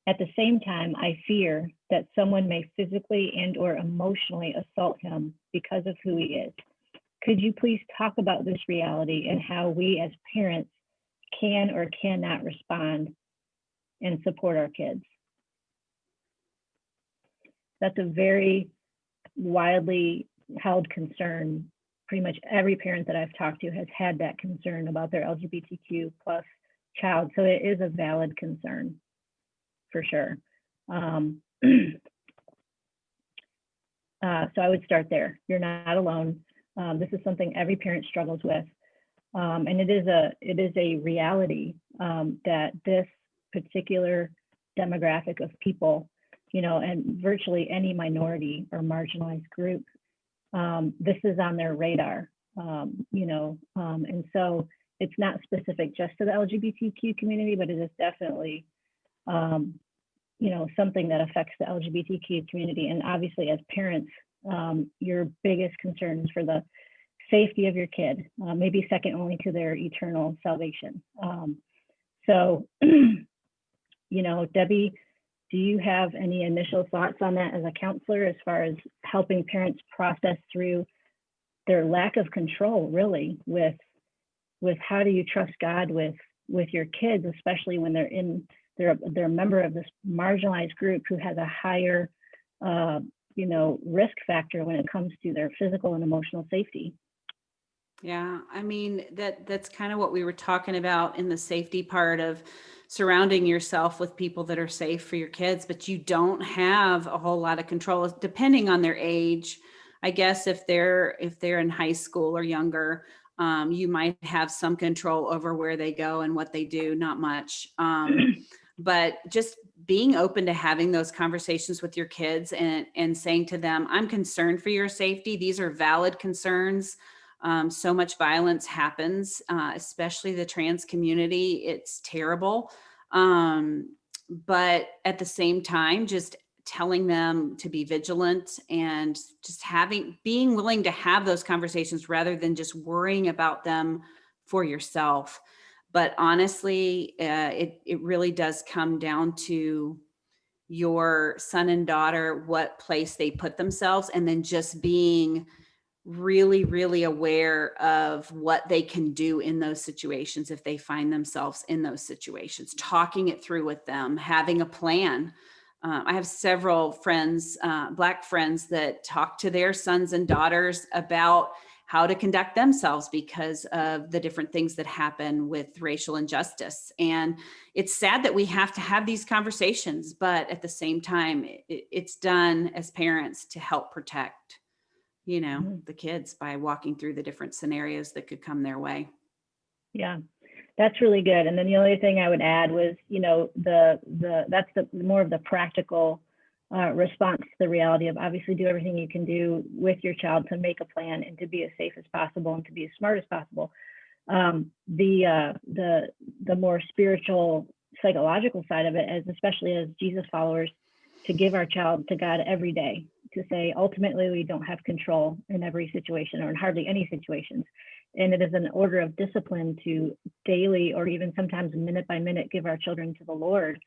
At the same time, I fear that someone may physically and or emotionally assault him because of who he is. Could you please talk about this reality and how we as parents can or cannot respond and support our kids? That's a very widely held concern. Pretty much every parent that I've talked to has had that concern about their LGBTQ plus child. So it is a valid concern for sure. So I would start there. You're not alone. This is something every parent struggles with. And it is a reality that this particular demographic of people, you know, and virtually any minority or marginalized group, this is on their radar, you know, and so it's not specific just to the LGBTQ community, but it is definitely, you know, something that affects the LGBTQ community. And obviously as parents, your biggest concern is for the safety of your kid, maybe second only to their eternal salvation. So, you know, Debbie, do you have any initial thoughts on that as a counselor, as far as helping parents process through their lack of control, really, with how do you trust God with your kids, especially when they're a member of this marginalized group who has a higher, you know, risk factor when it comes to their physical and emotional safety? Yeah, I mean, that's kind of what we were talking about in the safety part of surrounding yourself with people that are safe for your kids, but you don't have a whole lot of control depending on their age. I guess if they're in high school or younger, you might have some control over where they go and what they do, not much. But just being open to having those conversations with your kids and saying to them, I'm concerned for your safety. These are valid concerns. So much violence happens, especially the trans community. It's terrible. But at the same time, just telling them to be vigilant and just being willing to have those conversations rather than just worrying about them for yourself. But honestly, it really does come down to your son and daughter, what place they put themselves, and then just being really, really aware of what they can do in those situations if they find themselves in those situations, talking it through with them, having a plan. I have several friends, Black friends, that talk to their sons and daughters about how to conduct themselves because of the different things that happen with racial injustice. And it's sad that we have to have these conversations, but at the same time, it's done as parents to help protect, you know, the kids by walking through the different scenarios that could come their way. Yeah, that's really good. And then the only thing I would add was, you know, that's the more of the practical response to the reality of obviously do everything you can do with your child to make a plan and to be as safe as possible and to be as smart as possible. The more spiritual psychological side of it, as especially as Jesus followers, to give our child to God every day, to say ultimately we don't have control in every situation or in hardly any situations. And it is an order of discipline to daily or even sometimes minute by minute give our children to the Lord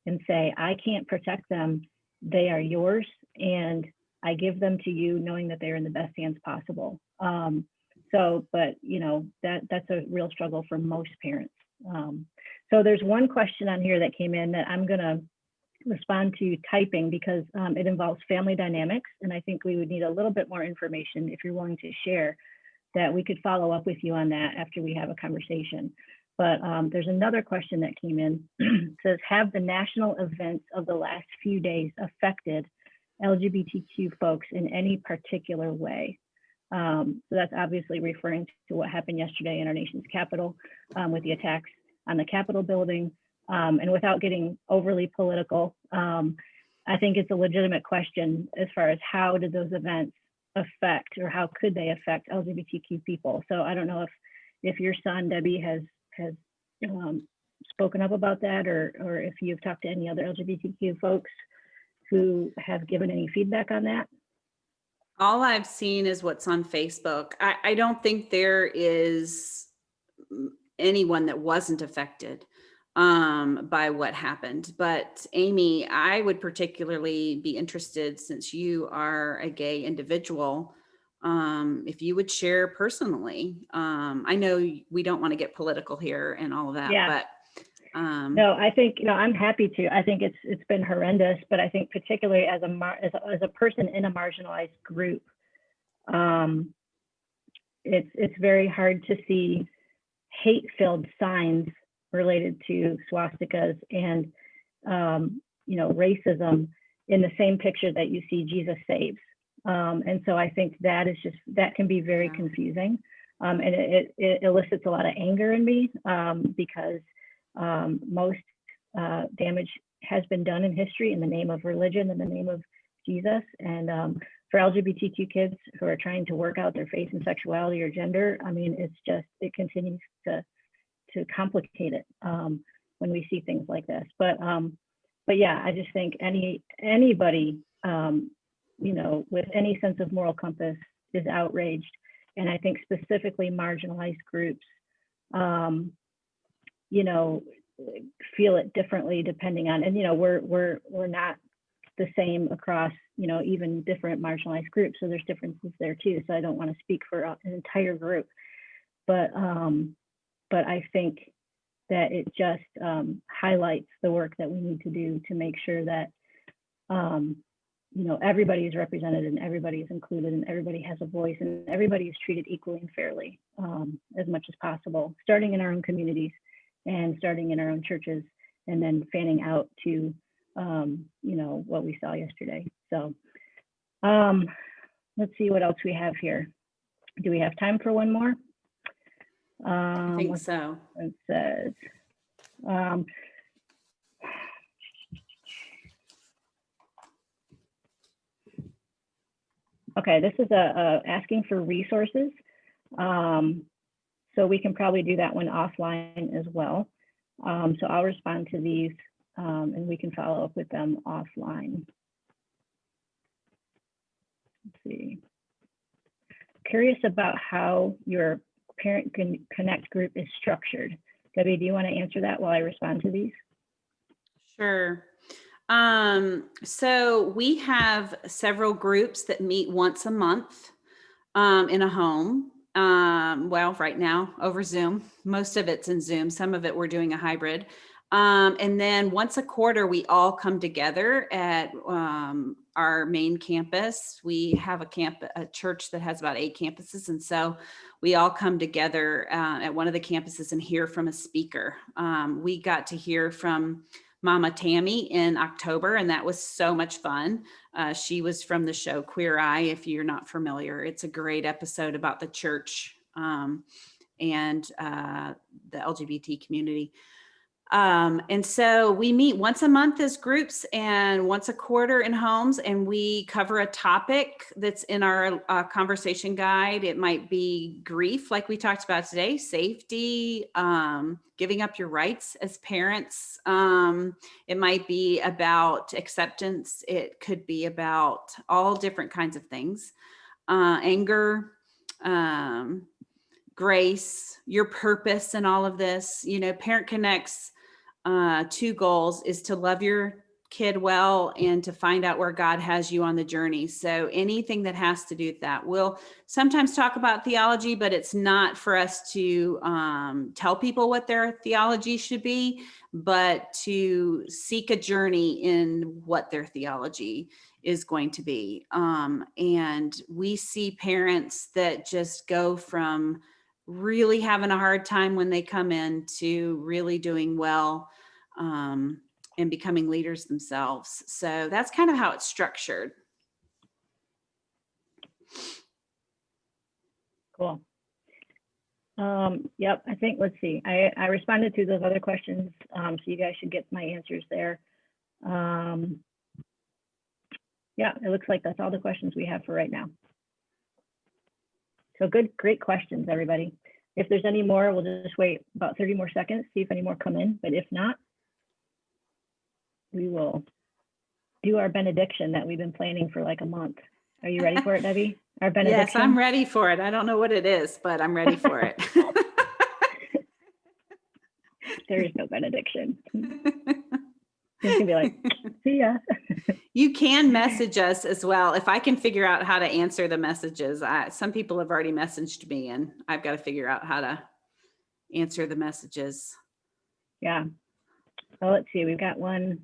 and say, I can't protect them. They are yours. And I give them to you knowing that they're in the best hands possible. But that's a real struggle for most parents. So there's one question on here that came in that I'm gonna respond to typing because it involves family dynamics. And I think we would need a little bit more information if you're willing to share, that we could follow up with you on that after we have a conversation. But there's another question that came in. It says, have the national events of the last few days affected LGBTQ folks in any particular way? So that's obviously referring to what happened yesterday in our nation's capital with the attacks on the Capitol building. And without getting overly political, I think it's a legitimate question as far as how did those events affect, or how could they affect LGBTQ people? So I don't know if your son, Debbie, has spoken up about that, or if you've talked to any other LGBTQ folks who have given any feedback on that. All I've seen is what's on Facebook. I don't think there is anyone that wasn't affected by what happened. But Amy, I would particularly be interested, since you are a gay individual, if you would share personally. I know we don't want to get political here and all of that, but no, I think, I'm happy to. I think it's been horrendous, but I think particularly as a person in a marginalized group, it's very hard to see hate-filled signs related to swastikas and racism in the same picture that you see Jesus saves. And so I think that can be very confusing. And it elicits a lot of anger in me because most damage has been done in history in the name of religion, in the name of Jesus. And for LGBTQ kids who are trying to work out their faith and sexuality or gender, I mean, it continues to complicate it when we see things like this. But yeah, I just think anybody with any sense of moral compass is outraged, and I think specifically marginalized groups feel it differently depending on, and we're not the same across even different marginalized groups, so there's differences there too. So I don't want to speak for an entire group, but I think that it just highlights the work that we need to do to make sure that everybody is represented and everybody is included and everybody has a voice and everybody is treated equally and fairly as much as possible, starting in our own communities and starting in our own churches, and then fanning out to what we saw yesterday. So let's see what else we have here. Do we have time for one more? I think so. It says, okay, this is asking for resources. So we can probably do that one offline as well. So I'll respond to these and we can follow up with them offline. Let's see. Curious about how your Parent Connect group is structured. Debbie, do you want to answer that while I respond to these? Sure. So we have several groups that meet once a month in a home. Well, right now over Zoom, most of it's in Zoom. Some of it we're doing a hybrid. And then once a quarter, we all come together at our main campus. We have a church that has about 8 campuses. And so we all come together at one of the campuses and hear from a speaker. We got to hear from Mama Tammy in October, and that was so much fun. She was from the show Queer Eye, if you're not familiar. It's a great episode about the church and the LGBT community. And so we meet once a month as groups and once a quarter in homes, and we cover a topic that's in our conversation guide. It might be grief, like we talked about today, safety, giving up your rights as parents. It might be about acceptance. It could be about all different kinds of things, anger, grace, your purpose, and all of this. Parent Connect's two goals is to love your kid well and to find out where God has you on the journey. So anything that has to do with that, we'll sometimes talk about theology, but it's not for us to tell people what their theology should be, but to seek a journey in what their theology is going to be. And we see parents that just go from really having a hard time when they come in to really doing well, and becoming leaders themselves. So that's kind of how it's structured. Cool. Yep, I think, let's see, I responded to those other questions, so you guys should get my answers there. Yeah, it looks like that's all the questions we have for right now. So great questions, everybody. If there's any more, we'll just wait about 30 more seconds, see if any more come in, but if not, we will do our benediction that we've been planning for like a month. Are you ready for it, Debbie? Our benediction? Yes, I'm ready for it. I don't know what it is, but I'm ready for it. There is no benediction. It's gonna be like, see ya. You can message us as well. If I can figure out how to answer the messages, some people have already messaged me and I've got to figure out how to answer the messages. Yeah. So let's see, we've got one.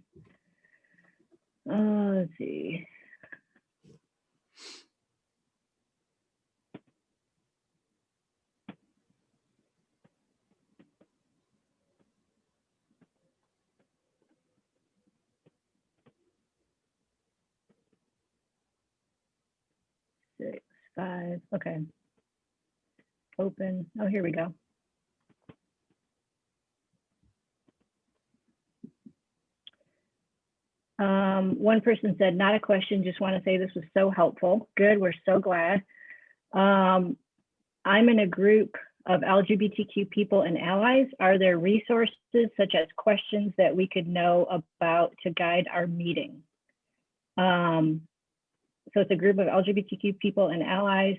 Let's see. Six, five, okay. Open, oh, here we go. One person said, not a question, just want to say this was so helpful. Good, we're so glad. I'm in a group of LGBTQ people and allies. Are there resources such as questions that we could know about to guide our meeting? So it's a group of LGBTQ people and allies,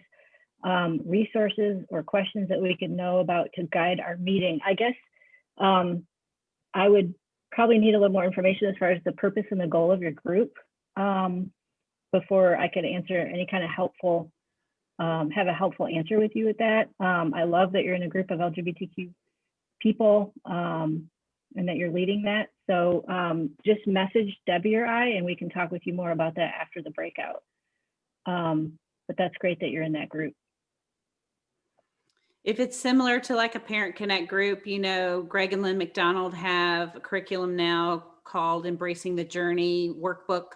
resources or questions that we could know about to guide our meeting. I guess I would probably need a little more information as far as the purpose and the goal of your group before I could answer any kind of helpful, have a helpful answer with you with that. I love that you're in a group of LGBTQ people and that you're leading that. So just message Debbie or I, and we can talk with you more about that after the breakout. But that's great that you're in that group. If it's similar to like a Parent Connect group, Greg and Lynn McDonald have a curriculum now called Embracing the Journey workbook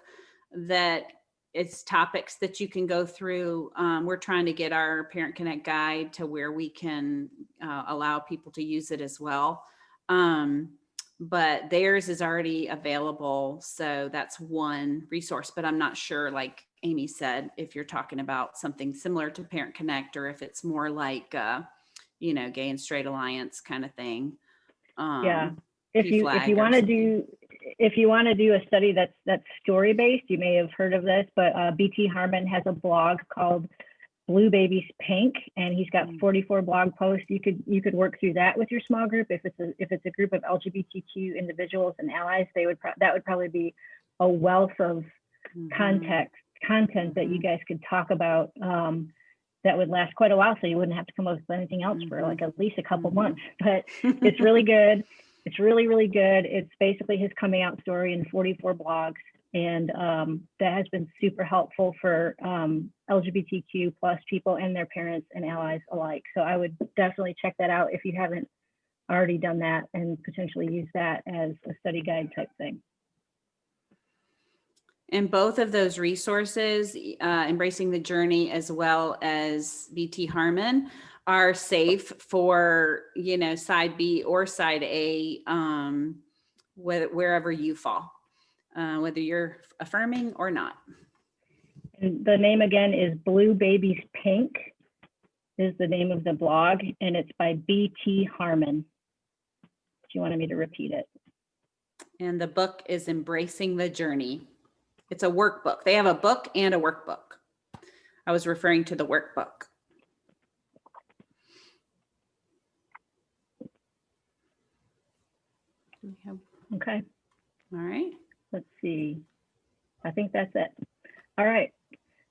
that it's topics that you can go through. We're trying to get our Parent Connect guide to where we can allow people to use it as well. But theirs is already available. So that's one resource, but I'm not sure, like Amy said, if you're talking about something similar to Parent Connect or if it's more like, Gay and Straight Alliance kind of thing. Yeah. If you want to do a study that's story based, you may have heard of this, but BT Harmon has a blog called Blue Babies Pink, and he's got 44 blog posts. You could work through that with your small group. If it's a group of LGBTQ individuals and allies, that would probably be a wealth of content that you guys could talk about. That would last quite a while, so you wouldn't have to come up with anything else for like at least a couple months. But it's really good. It's really, really good. It's basically his coming out story in 44 blogs. And that has been super helpful for LGBTQ plus people and their parents and allies alike. So I would definitely check that out if you haven't already done that, and potentially use that as a study guide type thing. And both of those resources, Embracing the Journey as well as BT Harmon, are safe for, side B or side A, wherever you fall, whether you're affirming or not. And the name again is Blue Babies Pink is the name of the blog, and it's by B.T. Harmon. If you wanted me to repeat it. And the book is Embracing the Journey. It's a workbook. They have a book and a workbook. I was referring to the workbook. Okay. All right. Let's see. I think that's it. All right.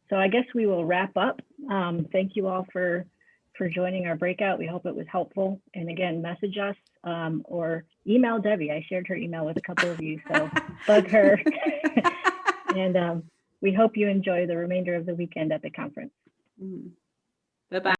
So I guess we will wrap up. Thank you all for joining our breakout. We hope it was helpful. And again, message us or email Debbie. I shared her email with a couple of you, so bug her. And we hope you enjoy the remainder of the weekend at the conference. Bye-bye.